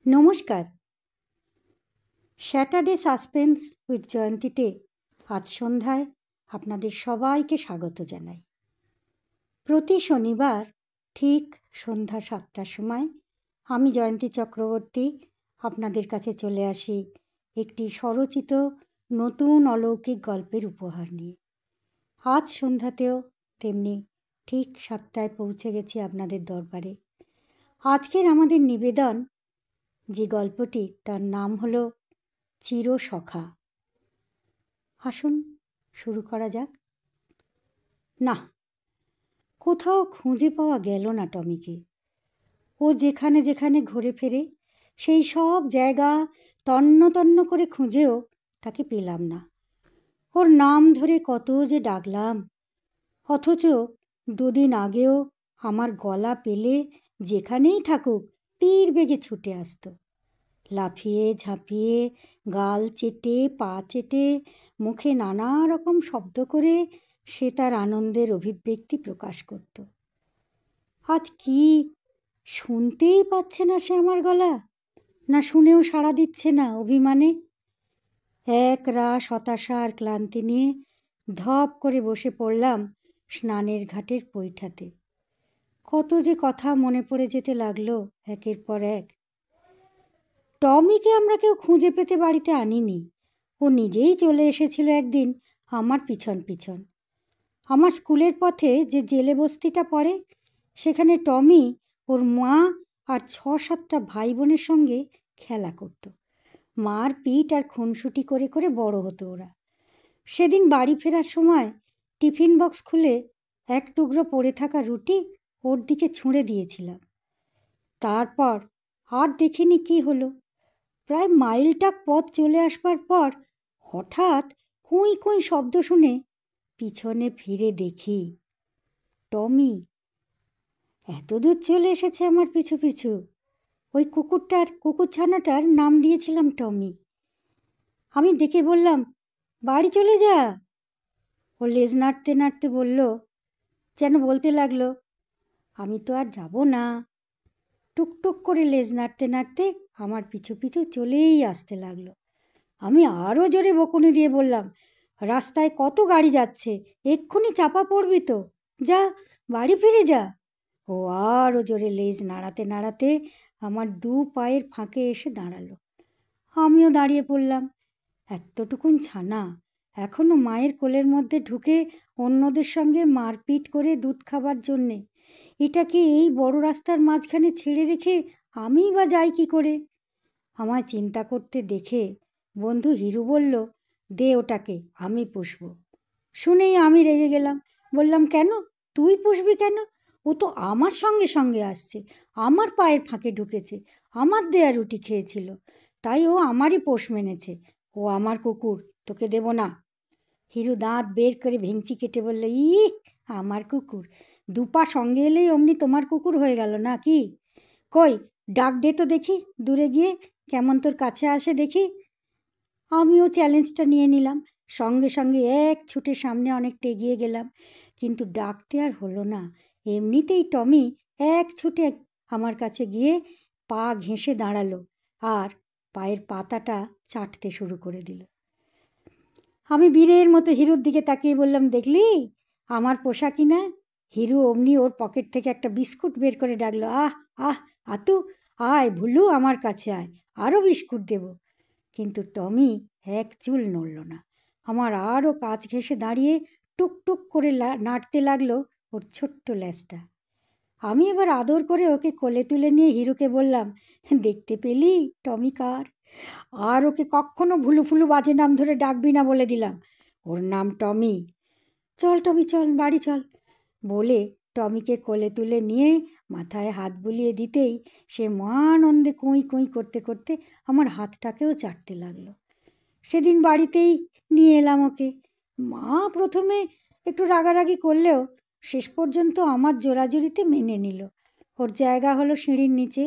নমস্কার। Saturday suspense with জয়ন্তীতে আজ সন্ধ্যায় আপনাদের সবাইকে স্বাগত জানাই। প্রতি শনিবার ঠিক সন্ধ্যা 7টার সময় আমি জয়ন্তী চক্রবর্তী আপনাদের কাছে চলে আসি একটি স্বরচিত নতুন অলৌকিক গল্পের উপহার নিয়ে। আজ সন্ধ্যাতেও তেমনি ঠিক 7টায় পৌঁছে গেছি আপনাদের দরবারে। আজকের আমাদের নিবেদন যে গল্পটি, তার নাম হলো চিরসখা। আসুন শুরু করা যাক। না, কোথাও খুঁজে পাওয়া গেল না টমিকে। ও যেখানে যেখানে ঘুরে ফেরে সেই সব জায়গা তন্ন তন্ন করে খুঁজেও তাকে পেলাম না। ওর নাম ধরে কত যে ডাকলাম, অথচ দুদিন আগেও আমার গলা পেলে যেখানেই থাকুক তীর বেগে ছুটে আসতো। লাফিয়ে ঝাঁপিয়ে গাল চেটে পা চেটে মুখে নানা রকম শব্দ করে সে তার আনন্দের অভিব্যক্তি প্রকাশ করত। আজ কি শুনতেই পাচ্ছে না সে আমার গলা, না শুনেও সাড়া দিচ্ছে না অভিমানে? এক রাশ হতাশা আর ক্লান্তি নিয়ে ধপ করে বসে পড়লাম স্নানের ঘাটের পৈঠাতে। কত যে কথা মনে পড়ে যেতে লাগলো একের পর এক। টমিকে আমরা কেউ খুঁজে পেতে বাড়িতে আনিনি। ও নিজেই চলে এসেছিল একদিন আমার পিছন পিছন। আমার স্কুলের পথে যে জেলে বস্তিটা পড়ে, সেখানে টমি ওর মা আর 6-7টা ভাই বোনের সঙ্গে খেলা করত। মার পিঠ আর খুনসুটি করে করে বড় হতো ওরা। সেদিন বাড়ি ফেরার সময় টিফিন বক্স খুলে এক টুকরো পড়ে থাকা রুটি ওর দিকে ছুঁড়ে দিয়েছিলাম। তারপর আর দেখিনি কি হলো। প্রায় মাইলটাক পথ চলে আসবার পর হঠাৎ কুঁই কুঁই শব্দ শুনে পিছনে ফিরে দেখি টমি এত দূর চলে এসেছে আমার পিছু পিছু। ওই কুকুরছানাটার নাম দিয়েছিলাম টমি। আমি ডেকে বললাম, বাড়ি চলে যা। ও লেজ নাড়তে নাড়তে বলল, যেন বলতে লাগলো, আমি তো আর যাব না। টুকটুক করে লেজ নাড়তে নাড়তে আমার পিছু পিছু চলেই আসতে লাগলো। আমি আরও জোরে বকুনি দিয়ে বললাম, রাস্তায় কত গাড়ি যাচ্ছে, এক্ষুনি চাপা পড়বি তো, যা বাড়ি ফিরে যা। ও আরও জোরে লেজ নাড়াতে নাড়াতে আমার 2 পায়ের ফাঁকে এসে দাঁড়ালো। আমিও দাঁড়িয়ে পড়লাম। এতটুকুন ছানা এখনও মায়ের কোলের মধ্যে ঢুকে অন্যদের সঙ্গে মারপিট করে দুধ খাবার জন্যে। এটাকে এই বড় রাস্তার মাঝখানে ছেড়ে রেখে আমিই বা যাই কি করে? আমায় চিন্তা করতে দেখে বন্ধু হিরু বলল, দে ওটাকে, আমি পুষব। শুনেই আমি রেগে গেলাম। বললাম, কেন? তুই পুষবি কেন? ও তো আমার সঙ্গে সঙ্গে আসছে, আমার পায়ের ফাঁকে ঢুকেছে, আমার দেয়া রুটি খেয়েছিল, তাই ও আমারই পোষ মেনেছে। ও আমার কুকুর, তোকে দেব না। হিরু দাঁত বের করে ভেঙচি কেটে বলল, আমার কুকুর? 2 পা সঙ্গে এলেই অমনি তোমার কুকুর হয়ে গেল না কি? কই, ডাক দে তো দেখি, দূরে গিয়ে কেমন তোর কাছে আসে দেখি। আমিও চ্যালেঞ্জটা নিয়ে নিলাম। সঙ্গে সঙ্গে এক ছুটে সামনে অনেকটা এগিয়ে গেলাম, কিন্তু ডাকতে আর হলো না। এমনিতেই টমি এক ছুটে আমার কাছে গিয়ে পা ঘেঁষে দাঁড়ালো আর পায়ের পাতাটা চাটতে শুরু করে দিল। আমি বীরের মতো হিরুর দিকে তাকিয়ে বললাম, দেখলি আমার পোষা কিনা? হিরু অমনি ওর পকেট থেকে একটা বিস্কুট বের করে ডাকলো, আহ আহ আতু, আয় ভুলু, আমার কাছে আয়, আরও বিস্কুট দেব। কিন্তু টমি এক চুল নড়ল না। আমার আরও কাছ ঘেঁষে দাঁড়িয়ে টুকটুক করে নাড়তে লাগলো ওর ছোট্ট ল্যাজটা। আমি এবার আদর করে ওকে কোলে তুলে নিয়ে হিরুকে বললাম, দেখতে পেলি টমি কার? আর ওকে কখনো ভুলু ফুলু বাজে নাম ধরে ডাকবি না বলে দিলাম। ওর নাম টমি। চল টমি চল, বাড়ি চল। বলে টমিকে কোলে তুলে নিয়ে মাথায় হাত বুলিয়ে দিতেই সে মহানন্দে কুঁই কুঁই করতে করতে আমার হাতটাকেও চাটতে লাগলো। সেদিন বাড়িতেই নিয়ে এলাম ওকে। মা প্রথমে একটু রাগারাগি করলেও শেষ পর্যন্ত আমার জোরাজুরিতে মেনে নিল। ওর জায়গা হলো সিঁড়ির নিচে।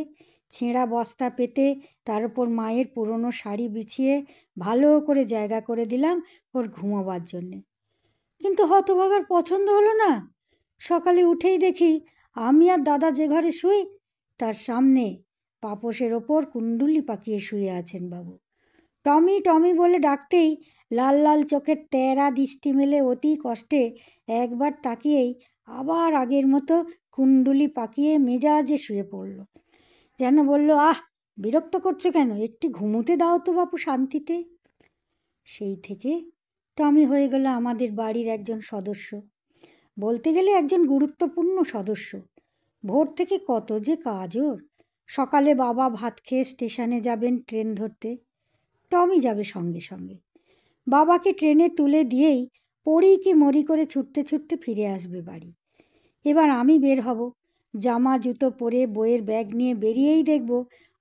ছেঁড়া বস্তা পেতে তার উপর মায়ের পুরনো শাড়ি বিছিয়ে ভালো করে জায়গা করে দিলাম ওর ঘুমোবার জন্যে। কিন্তু হতভাগার পছন্দ হলো না। সকালে উঠেই দেখি আমি আর দাদা যে ঘরে শুই তার সামনে পাপোশের ওপর কুণ্ডুলি পাকিয়ে শুয়ে আছেন বাবু। টমি টমি বলে ডাকতেই লাল লাল চোখের তেরা দৃষ্টি মেলে অতি কষ্টে একবার তাকিয়েই আবার আগের মতো কুণ্ডুলি পাকিয়ে মেজাজে শুয়ে পড়ল। যেন বলল, আহ, বিরক্ত করছো কেন, একটু ঘুমোতে দাও তো বাপু শান্তিতে। সেই থেকে টমি হয়ে গেল আমাদের বাড়ির একজন সদস্য, বলতে গেলে একজন গুরুত্বপূর্ণ সদস্য। ভোর থেকে কত যে কাজ ওর। সকালে বাবা ভাত খেয়ে স্টেশনে যাবেন ট্রেন ধরতে, টমি যাবে সঙ্গে সঙ্গে। বাবাকে ট্রেনে তুলে দিয়েই পড়ি কি মরি করে ছুটতে ছুটতে ফিরে আসবে বাড়ি। এবার আমি বের হব, জামা জুতো পরে বইয়ের ব্যাগ নিয়ে বেরিয়েই দেখব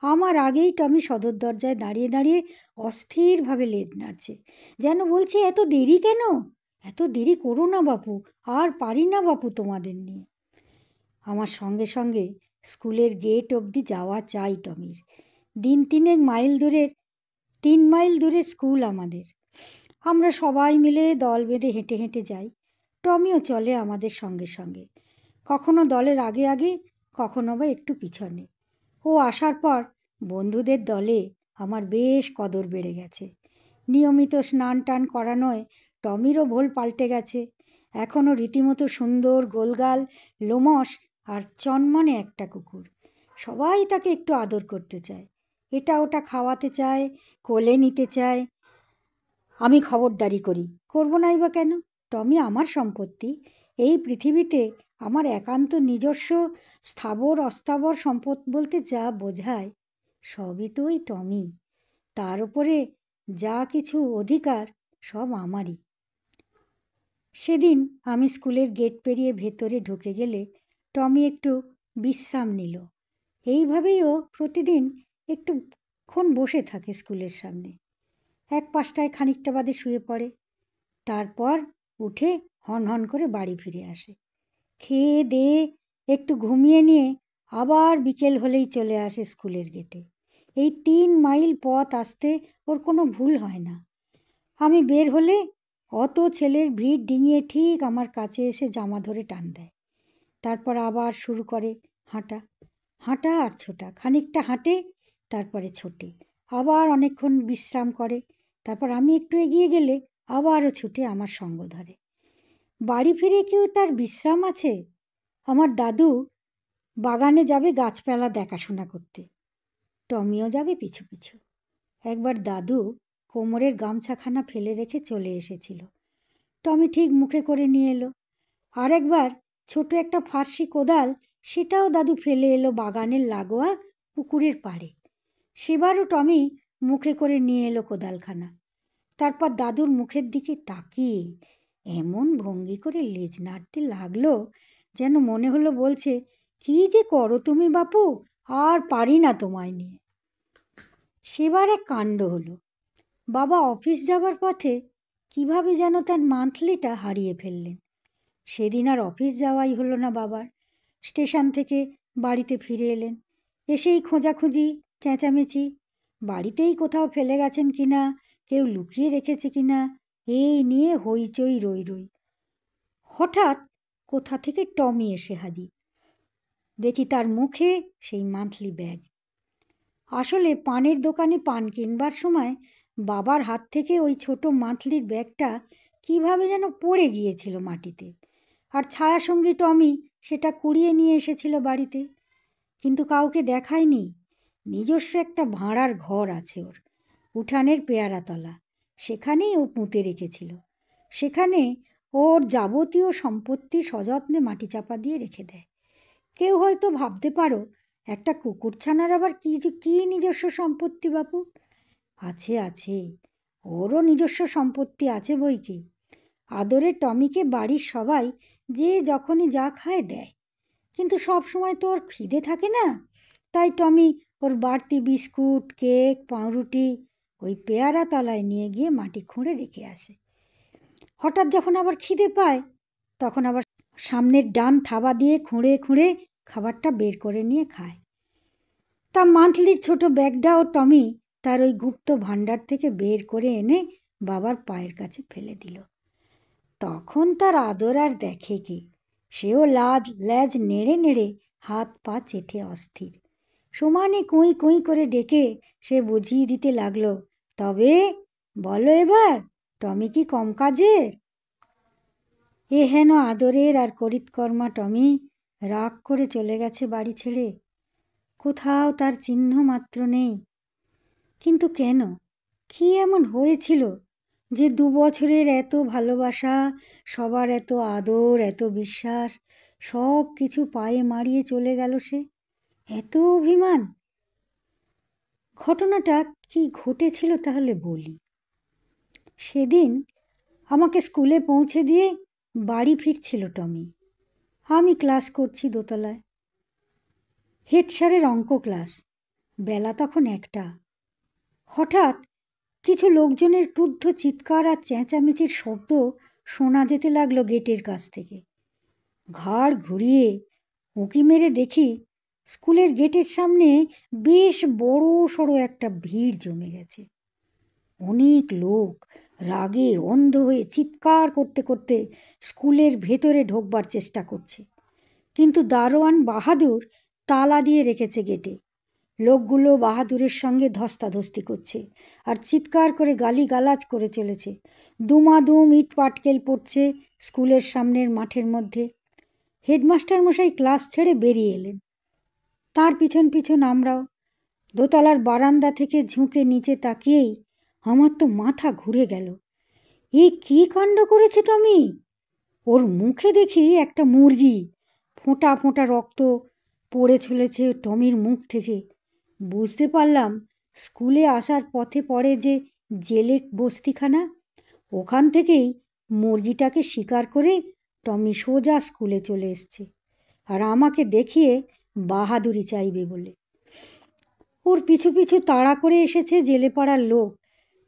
আমার আগেই টমি সদর দরজায় দাঁড়িয়ে দাঁড়িয়ে অস্থিরভাবে লেজ নাড়ছে, যেন বলছে, এত দেরি কেন, এত দেরি করো না বাপু, আর পারি না বাপু তোমাদের নিয়ে। আমার সঙ্গে সঙ্গে স্কুলের গেট অবধি যাওয়া চাই টমির। 3 মাইল দূরের স্কুল আমাদের। আমরা সবাই মিলে দল বেঁধে হেঁটে হেঁটে যাই। টমিও চলে আমাদের সঙ্গে সঙ্গে, কখনো দলের আগে আগে, কখনো বা একটু পিছনে। ও আসার পর বন্ধুদের দলে আমার বেশ কদর বেড়ে গেছে। নিয়মিত স্নান টান করানোয় টমিরও ভোল পাল্টে গেছে। এখনও রীতিমতো সুন্দর গোলগাল লোমশ আর চনমনে একটা কুকুর। সবাই তাকে একটু আদর করতে চায়, এটা ওটা খাওয়াতে চায়, কোলে নিতে চায়। আমি খবরদারি করি, করবো নাই বা কেন? টমি আমার সম্পত্তি। এই পৃথিবীতে আমার একান্ত নিজস্ব স্থাবর অস্থাবর সম্পদ বলতে যা বোঝায় সবই তো ওই টমি। তার উপরে যা কিছু অধিকার সব আমারই। সেদিন আমি স্কুলের গেট পেরিয়ে ভেতরে ঢুকে গেলে টমি একটু বিশ্রাম নিল। এইভাবেই ও প্রতিদিন একটুক্ষণ বসে থাকে স্কুলের সামনে। 1-5টায় খানিকটা বাদে শুয়ে পড়ে, তারপর উঠে হন হন করে বাড়ি ফিরে আসে। খেয়ে দেয়ে একটু ঘুমিয়ে নিয়ে আবার বিকেল হলেই চলে আসে স্কুলের গেটে। এই 3 মাইল পথ আসতে ওর কোনো ভুল হয় না। আমি বের হলে অত ছেলের ভিড় ডিঙিয়ে ঠিক আমার কাছে এসে জামা ধরে টান দেয়। তারপর আবার শুরু করে হাঁটা, হাঁটা আর ছোটা। খানিকটা হাঁটে, তারপরে ছোটে, আবার অনেকক্ষণ বিশ্রাম করে। তারপর আমি একটু এগিয়ে গেলে আবারও ছুটে আমার সঙ্গ ধরে। বাড়ি ফিরে কেউ তার বিশ্রাম আছে? আমার দাদু বাগানে যাবে গাছপালা দেখাশোনা করতে, টমিও যাবে পিছু পিছু। একবার দাদু কোমরের গামছাখানা ফেলে রেখে চলে এসেছিল, টমি ঠিক মুখে করে নিয়ে এলো। আর একবার ছোট একটা ফার্সি কোদাল, সেটাও দাদু ফেলে এলো বাগানের লাগোয়া পুকুরের পাড়ে। সেবারও টমি মুখে করে নিয়ে এলো কোদালখানা। তারপর দাদুর মুখের দিকে তাকিয়ে এমন ভঙ্গি করে লেজ নাড়তে লাগলো, যেন মনে হলো বলছে, কি যে করো তুমি বাপু, আর পারি না তোমায় নিয়ে। সেবার এক কাণ্ড হলো। বাবা অফিস যাবার পথে কিভাবে যেন তার মান্থলিটা হারিয়ে ফেললেন। সেদিন আর অফিস যাওয়াই হলো না বাবার। স্টেশন থেকে বাড়িতে ফিরে এলেন। এসেই খোঁজাখুঁজি, চেঁচামেচি, বাড়িতেই কোথাও ফেলে গেছেন কিনা, কেউ লুকিয়ে রেখেছে কিনা, এই নিয়ে হইচই রই রই। হঠাৎ কোথা থেকে টমি এসে হাজির। দেখি তার মুখে সেই মান্থলি ব্যাগ। আসলে পানের দোকানে পান কিনবার সময় বাবার হাত থেকে ওই ছোট মান্থলির ব্যাগটা কিভাবে যেন পড়ে গিয়েছিল মাটিতে, আর ছায়াসঙ্গী টমি সেটা কুড়িয়ে নিয়ে এসেছিল বাড়িতে। কিন্তু কাউকে দেখায়নি। নিজস্ব একটা ভাঁড়ার ঘর আছে ওর, উঠানের পেয়ারাতলা, সেখানেই ও পুঁতে রেখেছিল। সেখানে ওর যাবতীয় সম্পত্তি সযত্নে মাটি চাপা দিয়ে রেখে দেয়। কেউ হয়তো ভাবতে পারো, একটা কুকুরছানার আবার কি নিজস্ব সম্পত্তি বাপু? আছে আছে, ওরও নিজস্ব সম্পত্তি আছে বই কি। আদরের টমিকে বাড়ির সবাই যে যখনই যা খায় দেয়, কিন্তু সব সময় তো ওর খিদে থাকে না। তাই টমি ওর বাড়তি বিস্কুট, কেক, পাউরুটি ওই পেয়ারা তলায় নিয়ে গিয়ে মাটি খুঁড়ে রেখে আসে। হঠাৎ যখন আবার খিদে পায়, তখন আবার সামনের ডান থাবা দিয়ে খুঁড়ে খুঁড়ে খাবারটা বের করে নিয়ে খায়। তা মান্থলির ছোট ব্যাগটাও টমি তার ওই গুপ্ত ভাণ্ডার থেকে বের করে এনে বাবার পায়ের কাছে ফেলে দিল। তখন তার আদর আর দেখে কি, সেও ল্যাজ নেড়ে নেড়ে হাত পা চেটে অস্থির। সমানে কুঁই কুঁই করে ডেকে সে বুঝিয়ে দিতে লাগলো, তবে বলো এবার, টমি কি কম কাজের? এ হেন আদরের আর করিতকর্মা টমি রাগ করে চলে গেছে বাড়ি ছেড়ে। কোথাও তার চিহ্ন মাত্র নেই। কিন্তু কেন, কি এমন হয়েছিল যে 2 বছরের এত ভালোবাসা, সবার এত আদর, এত বিশ্বাস, সব কিছু পায়ে মারিয়ে চলে গেল সে? এত অভিমান! ঘটনাটা কি ঘটেছিল তাহলে বলি। সেদিন আমাকে স্কুলে পৌঁছে দিয়ে বাড়ি ফিরছিল টমি। আমি ক্লাস করছি দোতলায়, হেড স্যারের অঙ্ক ক্লাস। বেলা তখন 1টা। হঠাৎ কিছু লোকজনের ক্রুদ্ধ চিৎকার আর চেঁচামেচির শব্দ শোনা যেতে লাগলো গেটের কাছ থেকে। ঘাড় ঘুরিয়ে উঁকি মেরে দেখি স্কুলের গেটের সামনে বেশ বড় সড়ো একটা ভিড় জমে গেছে। অনেক লোক রাগে অন্ধ হয়ে চিৎকার করতে করতে স্কুলের ভেতরে ঢোকবার চেষ্টা করছে, কিন্তু দারোয়ান বাহাদুর তালা দিয়ে রেখেছে গেটে। লোকগুলো বাহাদুরের সঙ্গে ধস্তাধস্তি করছে আর চিৎকার করে গালিগালাজ করে চলেছে। দুমাদুম ইট পাটকেল পড়ছে স্কুলের সামনের মাঠের মধ্যে। হেডমাস্টার মশাই ক্লাস ছেড়ে বেরিয়ে এলেন, তার পিছন পিছন আমরাও। দোতলার বারান্দা থেকে ঝুঁকে নিচে তাকিয়েই আমার তো মাথা ঘুরে গেল। এই কী কাণ্ড করেছে টমি! ওর মুখে দেখি একটা মুরগি, ফোঁটা ফোঁটা রক্ত পড়ে চলেছে টমির মুখ থেকে। বুঝতে পারলাম স্কুলে আসার পথে পড়ে যে জেলে বস্তিখানা, ওখান থেকেই মুরগিটাকে শিকার করে টমি সোজা স্কুলে চলে এসছে, আর আমাকে দেখিয়ে বাহাদুরি চাইবে বলে। ওর পিছু পিছু তাড়া করে এসেছে জেলে পাড়ার লোক,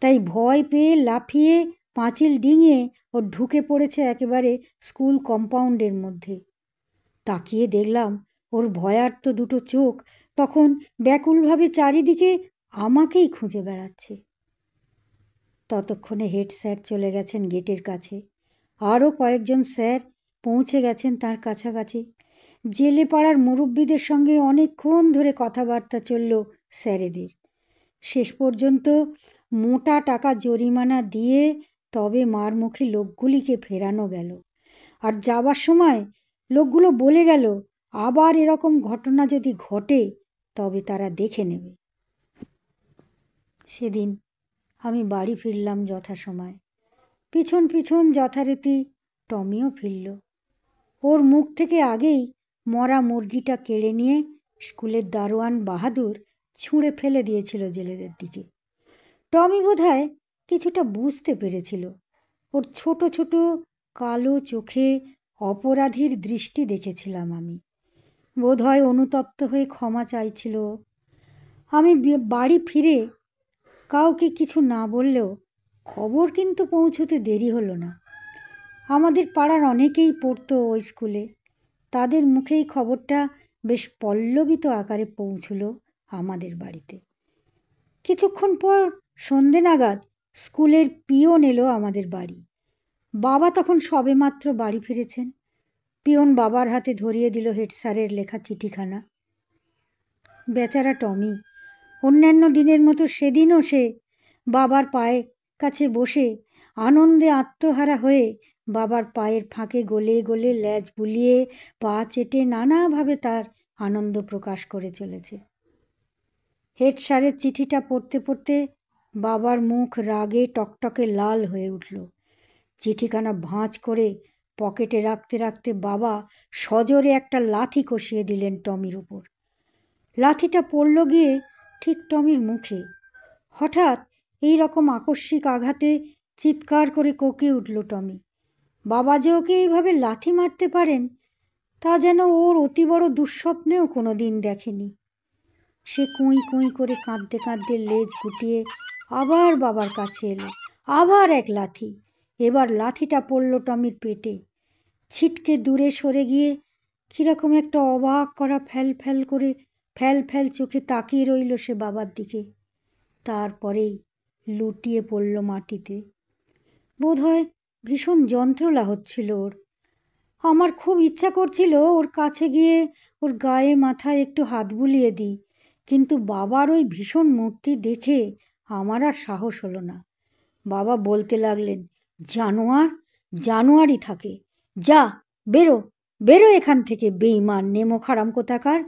তাই ভয় পেয়ে লাফিয়ে পাঁচিল ডিঙিয়ে ও ঢুকে পড়েছে একেবারে স্কুল কম্পাউন্ডের মধ্যে। তাকিয়ে দেখলাম ওর ভয়ার্ত দুটো চোখ তখন ব্যাকুলভাবে চারিদিকে আমাকেই খুঁজে বেড়াচ্ছে। ততক্ষণে হেড স্যার চলে গেছেন গেটের কাছে, আরও কয়েকজন স্যার পৌঁছে গেছেন তার কাছাকাছি। জেলে পাড়ার মুরব্বীদের সঙ্গে অনেকক্ষণ ধরে কথাবার্তা চলল স্যারেদের। শেষ পর্যন্ত মোটা টাকা জরিমানা দিয়ে তবে মারমুখী লোকগুলিকে ফেরানো গেল। আর যাবার সময় লোকগুলো বলে গেল, আবার এরকম ঘটনা যদি ঘটে তবে তারা দেখে নেবে। সেদিন আমি বাড়ি ফিরলাম যথাসময়। পিছন পিছন যথারীতি টমিও ফিরল। ওর মুখ থেকে আগেই মরা মুরগিটা কেড়ে নিয়ে স্কুলের দারোয়ান বাহাদুর ছুঁড়ে ফেলে দিয়েছিল জেলেদের দিকে। টমি বোধহয় কিছুটা বুঝতে পেরেছিল। ওর ছোট ছোট কালো চোখে অপরাধীর দৃষ্টি দেখেছিলাম আমি। বোধহয় অনুতপ্ত হয়ে ক্ষমা চাইছিল। আমি বাড়ি ফিরে কাউকে কিছু না বললেও খবর কিন্তু পৌঁছতে দেরি হলো না। আমাদের পাড়ার অনেকেই পড়তো ওই স্কুলে। তাদের মুখেই খবরটা বেশ পল্লবিত আকারে পৌঁছল আমাদের বাড়িতে। কিছুক্ষণ পর সন্ধে নাগাদ স্কুলের পিয়ন এলো আমাদের বাড়ি। বাবা তখন সবেমাত্র বাড়ি ফিরেছেন। পিয়ন বাবার হাতে ধরিয়ে দিল হেড স্যারের লেখা চিঠিখানা। বেচারা টমি অন্যান্য দিনের মতো সেদিনও সে বাবার পায়ে কাছে বসে আনন্দে আত্মহারা হয়ে বাবার পায়ের ফাঁকে গলে গলে ল্যাজ বুলিয়ে পা চেটে নানাভাবে তার আনন্দ প্রকাশ করে চলেছে। হেড স্যারের চিঠিটা পড়তে পড়তে বাবার মুখ রাগে টকটকে লাল হয়ে উঠল। চিঠিখানা ভাঁজ করে পকেটে রাখতে রাখতে বাবা সজোরে একটা লাথি কষিয়ে দিলেন টমির ওপর। লাথিটা পড়ল গিয়ে ঠিক টমির মুখে। হঠাৎ এই রকম আকস্মিক আঘাতে চিৎকার করে কোঁকে উঠল টমি। বাবা যে ওকে এইভাবে লাথি মারতে পারেন তা যেন ওর অতি বড় দুঃস্বপ্নেও কোনো দিন দেখেনি। সে কুঁই কুঁই করে কাঁদতে কাঁদতে লেজ গুটিয়ে আবার বাবার কাছে এলো। আবার এক লাথি। এবার লাথিটা পড়ল টমির পেটে। ছিটকে দূরে সরে গিয়ে কীরকম একটা অবাক করা ফ্যাল ফ্যাল চোখে তাকিয়ে রইল সে বাবার দিকে। তারপরেই লুটিয়ে পড়ল মাটিতে। বোধহয় ভীষণ যন্ত্রণা হচ্ছিল ওর। আমার খুব ইচ্ছা করছিল ওর কাছে গিয়ে ওর গায়ে মাথায় একটু হাত বুলিয়ে দিই, কিন্তু বাবার ওই ভীষণ মূর্তি দেখে আমার আর সাহস হলো না। বাবা বলতে লাগলেন, জানোয়ার, জানোয়ারই থাকে, যা বেরো, বেরো এখান থেকে, বেঈমান নেমো খারাম কোথাকার,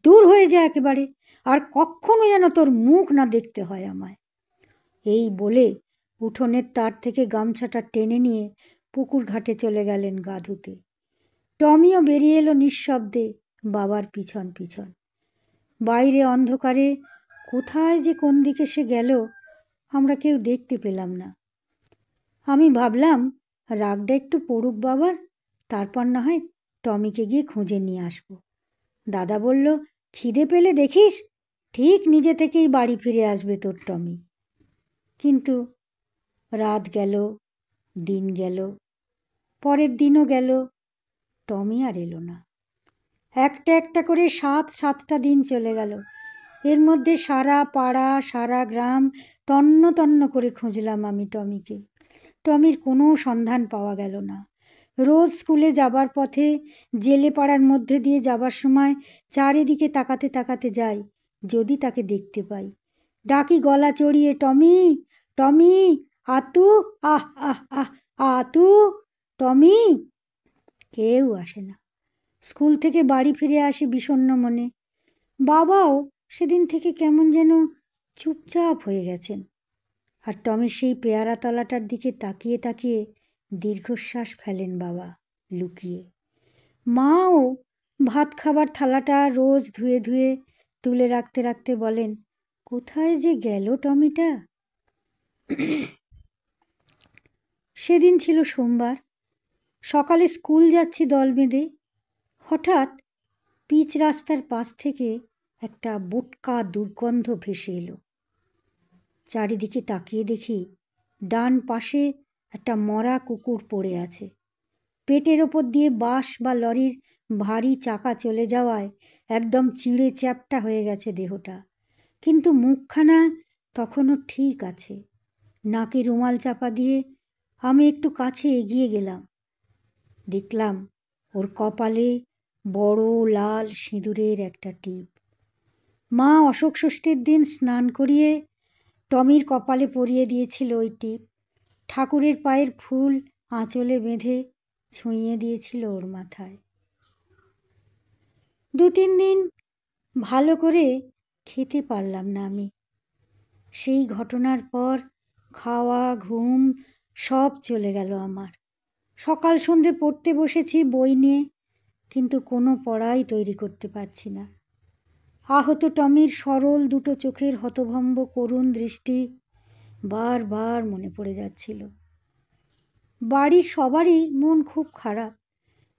দূর হয়ে যা একেবারে, আর কখনো যেন তোর মুখ না দেখতে হয় আমায়। এই বলে উঠোনের তার থেকে গামছাটা টেনে নিয়ে পুকুর ঘাটে চলে গেলেন গা ধুতে। টমিও বেরিয়ে এলো নিঃশব্দে বাবার পিছন পিছন। বাইরে অন্ধকারে কোথায় যে কোন দিকে সে গেল আমরা কেউ দেখতে পেলাম না। আমি ভাবলাম রাগটা একটু পড়ুক বাবার, তারপর না হয় টমিকে গিয়ে খুঁজে নিয়ে আসবো। দাদা বলল, খিদে পেলে দেখিস ঠিক নিজে থেকেই বাড়ি ফিরে আসবে তোর টমি। কিন্তু রাত গেল, দিন গেল, পরের দিনও গেল, টমি আর এলো না। একটা একটা করে 7-7টা দিন চলে গেল। এর মধ্যে সারা পাড়া, সারা গ্রাম তন্ন তন্ন করে খুঁজলাম আমি টমিকে। টমির কোনো সন্ধান পাওয়া গেল না। রোজ স্কুলে যাবার পথে জেলে পাড়ার মধ্যে দিয়ে যাবার সময় চারিদিকে তাকাতে তাকাতে যাই, যদি তাকে দেখতে পাই। ডাকি গলা চড়িয়ে, টমি, টমি, আতু, আহ আহ আহ আতু, টমি। কেউ আসে না। স্কুল থেকে বাড়ি ফিরে আসি বিষণ্ণ মনে। বাবাও সেদিন থেকে কেমন যেন চুপচাপ হয়ে গেছেন। আর টমির সেই পেয়ারা তলাটার দিকে তাকিয়ে তাকিয়ে দীর্ঘশ্বাস ফেলেন বাবা লুকিয়ে। মাও ভাত খাবার থালাটা রোজ ধুয়ে ধুয়ে তুলে রাখতে রাখতে বলেন, কোথায় যে গেল টমিটা। সেদিন ছিল সোমবার। সকালে স্কুল যাচ্ছি দল বেঁধে। হঠাৎ পিচ রাস্তার পাশ থেকে একটা বোটকা দুর্গন্ধ ভেসে এলো। চারিদিকে তাকিয়ে দেখি ডান পাশে একটা মরা কুকুর পড়ে আছে। পেটের ওপর দিয়ে বাস বা লরির ভারী চাকা চলে যাওয়ায় একদম চিঁড়ে চ্যাপ্টা হয়ে গেছে দেহটা, কিন্তু মুখখানা তখনও ঠিক আছে। নাকে রুমাল চাপা দিয়ে আমি একটু কাছে এগিয়ে গেলাম। দেখলাম ওর কপালে বড় লাল সিঁদুরের একটা টিপ। মা অশোক ষষ্ঠীর দিন স্নান করিয়ে টমির কপালে পরিয়ে দিয়েছিল ওই টিপ। ঠাকুরের পায়ের ফুল আঁচলে বেঁধে ছুঁইয়ে দিয়েছিল ওর মাথায়। 2-3 দিন ভালো করে খেতে পারলাম না আমি। সেই ঘটনার পর খাওয়া ঘুম সব চলে গেল আমার। সকাল সন্ধে পড়তে বসেছি বই নিয়ে, কিন্তু কোনো পড়াই তৈরি করতে পারছি না। আহত টমির সরল দুটো চোখের হতভম্ব করুণ দৃষ্টি বারবার মনে পড়ে যাচ্ছিল। বাড়ির সবারই মন খুব খারাপ,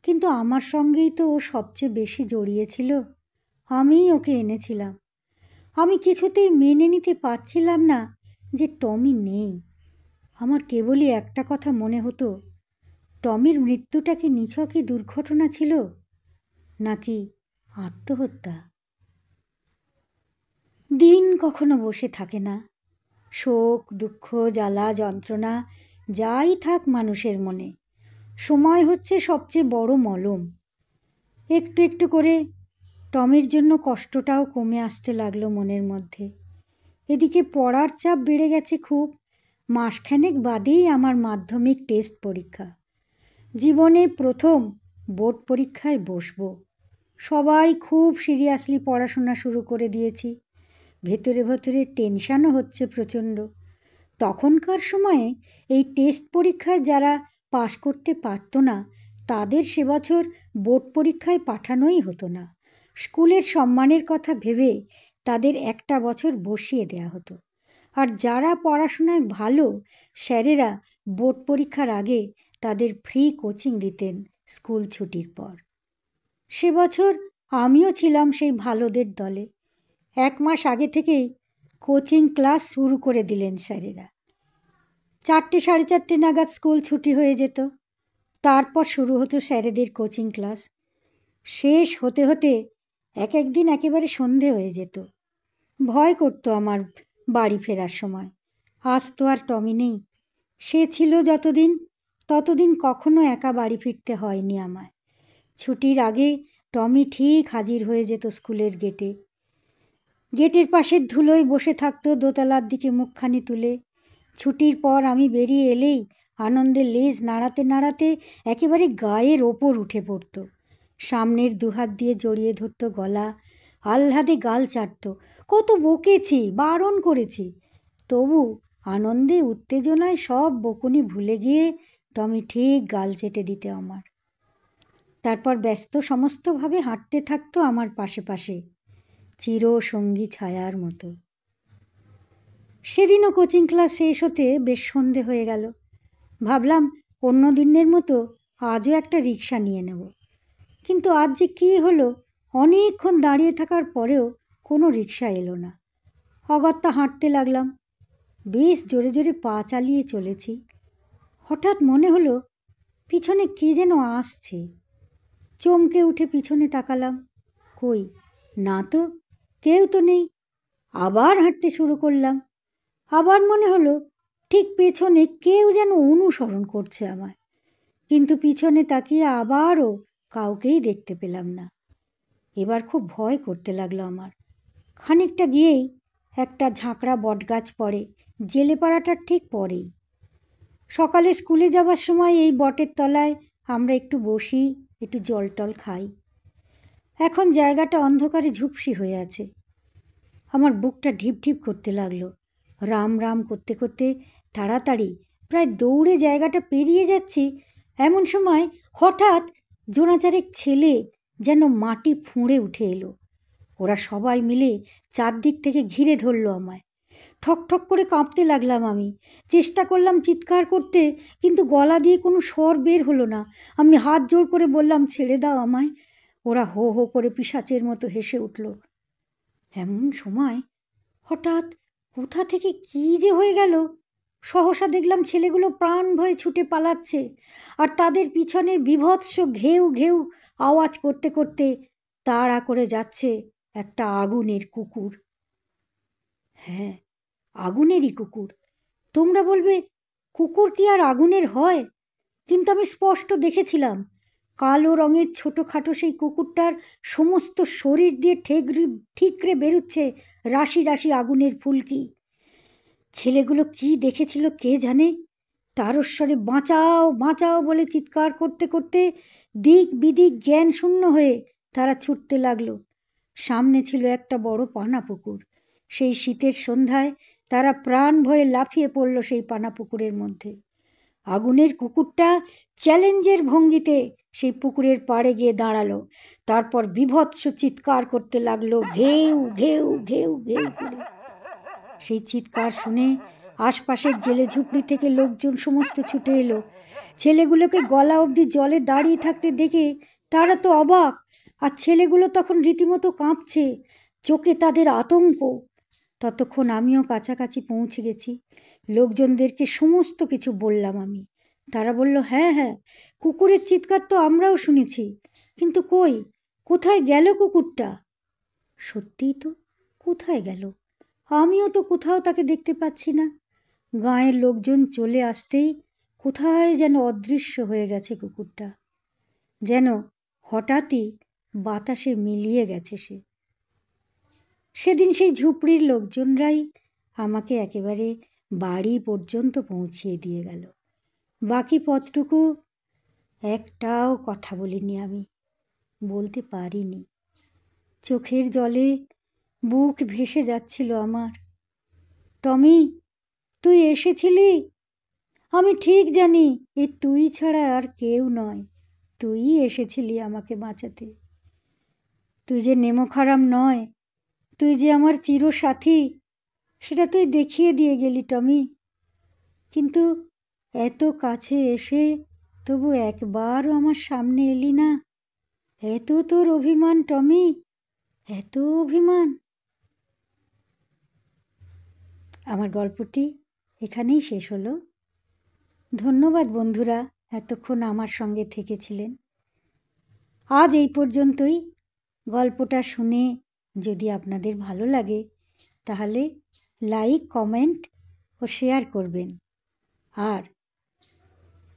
কিন্তু আমার সঙ্গেই তো ও সবচেয়ে বেশি জড়িয়েছিল। আমিই ওকে এনেছিলাম। আমি কিছুতেই মেনে নিতে পারছিলাম না যে টমি নেই। আমার কেবলই একটা কথা মনে হতো, টমির মৃত্যুটা কি নিছকই দুর্ঘটনা ছিল নাকি আত্মহত্যা। দিন কখনো বসে থাকে না। শোক, দুঃখ, জ্বালা, যন্ত্রণা যাই থাক মানুষের মনে, সময় হচ্ছে সবচেয়ে বড় মলম। একটু একটু করে টমির জন্য কষ্টটাও কমে আসতে লাগলো মনের মধ্যে। এদিকে পড়ার চাপ বেড়ে গেছে খুব। মাসখানেক বাদেই আমার মাধ্যমিক টেস্ট পরীক্ষা। জীবনে প্রথম বোর্ড পরীক্ষায় বসবো। সবাই খুব সিরিয়াসলি পড়াশোনা শুরু করে দিয়েছি। ভেতরে ভেতরে টেনশানও হচ্ছে প্রচণ্ড। তখনকার সময়ে এই টেস্ট পরীক্ষায় যারা পাশ করতে পারতো না তাদের সে বছর বোর্ড পরীক্ষায় পাঠানোই হতো না। স্কুলের সম্মানের কথা ভেবে তাদের একটা বছর বসিয়ে দেয়া হতো। আর যারা পড়াশোনায় ভালো, স্যারেরা বোর্ড পরীক্ষার আগে তাদের ফ্রি কোচিং দিতেন স্কুল ছুটির পর। সে বছর আমিও ছিলাম সেই ভালোদের দলে। 1 মাস আগে থেকেই কোচিং ক্লাস শুরু করে দিলেন স্যারেরা। 4-4:30 নাগাদ স্কুল ছুটি হয়ে যেত। তারপর শুরু হতো স্যারেদের কোচিং ক্লাস। শেষ হতে হতে এক একদিন একেবারে সন্ধে হয়ে যেত। ভয় করতো আমার বাড়ি ফেরার সময়। আজ তো আর টমি নেই। সে ছিল যতদিন, ততদিন কখনো একা বাড়ি ফিরতে হয়নি আমায়। ছুটির আগে টমি ঠিক হাজির হয়ে যেত স্কুলের গেটে। গেটের পাশের ধুলোয় বসে থাকতো দোতলার দিকে মুখখানি তুলে। ছুটির পর আমি বেরিয়ে এলেই আনন্দে লেজ নাড়াতে নাড়াতে একেবারে গায়ের ওপর উঠে পড়তো। সামনের দুহাত দিয়ে জড়িয়ে ধরতো গলা, আহ্লাদে গাল চাটতো। কত বকেছি, বারণ করেছি, তবু আনন্দে উত্তেজনায় সব বকুনি ভুলে গিয়ে টমি ঠিক গাল চেটে দিতে আমার। তারপর ব্যস্ত সমস্তভাবে হাঁটতে থাকতো আমার পাশে পাশে, চির সঙ্গী ছায়ার মতো। সেদিনও কোচিং ক্লাস শেষ হতে বেশ সন্ধে হয়ে গেল। ভাবলাম অন্য দিনের মতো আজও একটা রিক্সা নিয়ে নেব, কিন্তু আজ যে কী হলো, অনেকক্ষণ দাঁড়িয়ে থাকার পরেও কোনো রিক্সা এলো না। অগত্যা হাঁটতে লাগলাম। বেশ জোরে জোরে পা চালিয়ে চলেছি। হঠাৎ মনে হলো পিছনে কে যেন আসছে। চমকে উঠে পিছনে তাকালাম, কই, না তো, কেউ তো নেই। আবার হাঁটতে শুরু করলাম। আবার মনে হলো ঠিক পেছনে কেউ যেন অনুসরণ করছে আমায়, কিন্তু পিছনে তাকিয়ে আবারও কাউকেই দেখতে পেলাম না। এবার খুব ভয় করতে লাগলো আমার। খানিকটা গিয়েই একটা ঝাঁকড়া বটগাছ পড়ে, জেলেপাড়াটার ঠিক পরেই। সকালে স্কুলে যাবার সময় এই বটের তলায় আমরা একটু বসি, একটু জল টল খাই। এখন জায়গাটা অন্ধকারে ঝুপসি হয়ে আছে। আমার বুকটা ঢিপ ঢিপ করতে লাগলো। রাম রাম করতে করতে তাড়াতাড়ি প্রায় দৌড়ে জায়গাটা পেরিয়ে যাচ্ছি, এমন সময় হঠাৎ জোনাচারেক ছেলে যেন মাটি ফুঁড়ে উঠে এলো। ওরা সবাই মিলে চারদিক থেকে ঘিরে ধরল আমায়। ঠক ঠক করে কাঁপতে লাগলাম আমি। চেষ্টা করলাম চিৎকার করতে, কিন্তু গলা দিয়ে কোনো স্বর বের হলো না। আমি হাত জোড় করে বললাম, ছেড়ে দাও আমায়। ওরা হো হো করে পিশাচের মতো হেসে উঠল। এমন সময় হঠাৎ কোথা থেকে কী যে হয়ে গেল, সহসা দেখলাম ছেলেগুলো প্রাণ ভয়ে ছুটে পালাচ্ছে, আর তাদের পিছনে বীভৎস ঘেউ ঘেউ আওয়াজ করতে করতে তাড়া করে যাচ্ছে একটা আগুনের কুকুর। হ্যাঁ, আগুনেরই কুকুর। তোমরা বলবে, কুকুর কি আর আগুনের হয়? কিন্তু আমি স্পষ্ট দেখেছিলাম, কালো রঙের ছোটোখাটো সেই কুকুরটার সমস্ত শরীর দিয়ে ঠিকরে বেরুচ্ছে রাশি রাশি আগুনের ফুলকি। ছেলেগুলো কি দেখেছিল কে জানে, তারস্বরে বাঁচাও বাঁচাও বলে চিৎকার করতে করতে দিক বিদিক জ্ঞান শূন্য হয়ে তারা ছুটতে লাগলো। সামনে ছিল একটা বড় পানা পুকুর। সেই শীতের সন্ধ্যায় তারা প্রাণ ভয়ে লাফিয়ে পড়ল সেই পানা পুকুরের মধ্যে। আগুনের কুকুরটা চ্যালেঞ্জের ভঙ্গিতে সেই পুকুরের পাড়ে গিয়ে দাঁড়ালো। তারপর বীভৎস চিৎকার করতে লাগলো, ঘেউ ঘেউ ঘেউ ঘেউ করে। সেই চিৎকার শুনে আশপাশের জেলে ঝুপড়ি থেকে লোকজন সমস্ত ছুটে এলো। ছেলেগুলোকে গলা অবধি জলে দাঁড়িয়ে থাকতে দেখে তারা তো অবাক, আর ছেলেগুলো তখন রীতিমতো কাঁপছে, চোখে তাদের আতঙ্ক। ততক্ষণ আমিও কাছাকাছি পৌঁছে গেছি। লোকজনদেরকে সমস্ত কিছু বললাম আমি। তারা বলল, হ্যাঁ হ্যাঁ, কুকুরের চিৎকার তো আমরাও শুনেছি, কিন্তু কই, কোথায় গেল কুকুরটা? সত্যিই তো, কোথায় গেল? আমিও তো কোথাও তাকে দেখতে পাচ্ছি না। গাঁয়ের লোকজন চলে আসতেই কোথায় যেন অদৃশ্য হয়ে গেছে কুকুরটা, যেন হঠাৎই বাতাসে মিলিয়ে গেছে সে। সেদিন সেই ঝুপড়ির লোকজনরাই আমাকে একেবারে বাড়ি পর্যন্ত পৌঁছিয়ে দিয়ে গেল। বাকি পথটুকু একটাও কথা বলিনি আমি, বলতে পারিনি। চোখের জলে বুক ভেসে যাচ্ছিল আমার। টমি, তুই এসেছিলি? আমি ঠিক জানি এ তুই ছাড়া আর কেউ নয়। তুই এসেছিলি আমাকে বাঁচাতে। তুই যে নেমোখারাম নয়, তুই যে আমার চিরসাথী, সেটা তুই দেখিয়ে দিয়ে গেলি টমি। কিন্তু এত কাছে এসে তবু একবারও আমার সামনে এলি না। এত তোর অভিমান টমি, এত অভিমান। আমার গল্পটি এখানেই শেষ হলো। ধন্যবাদ বন্ধুরা, এতক্ষণ আমার সঙ্গে থেকেছিলেন। আজ এই পর্যন্তই। গল্পটা শুনে যদি আপনাদের ভালো লাগে তাহলে লাইক, কমেন্ট ও শেয়ার করবেন। আর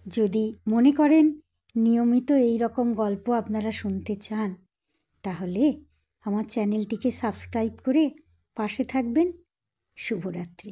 যদি মনে করেন নিয়মিত এই রকম গল্প আপনারা শুনতে চান, তাহলে আমার চ্যানেলটিকে সাবস্ক্রাইব করে পাশে থাকবেন। শুভরাত্রি।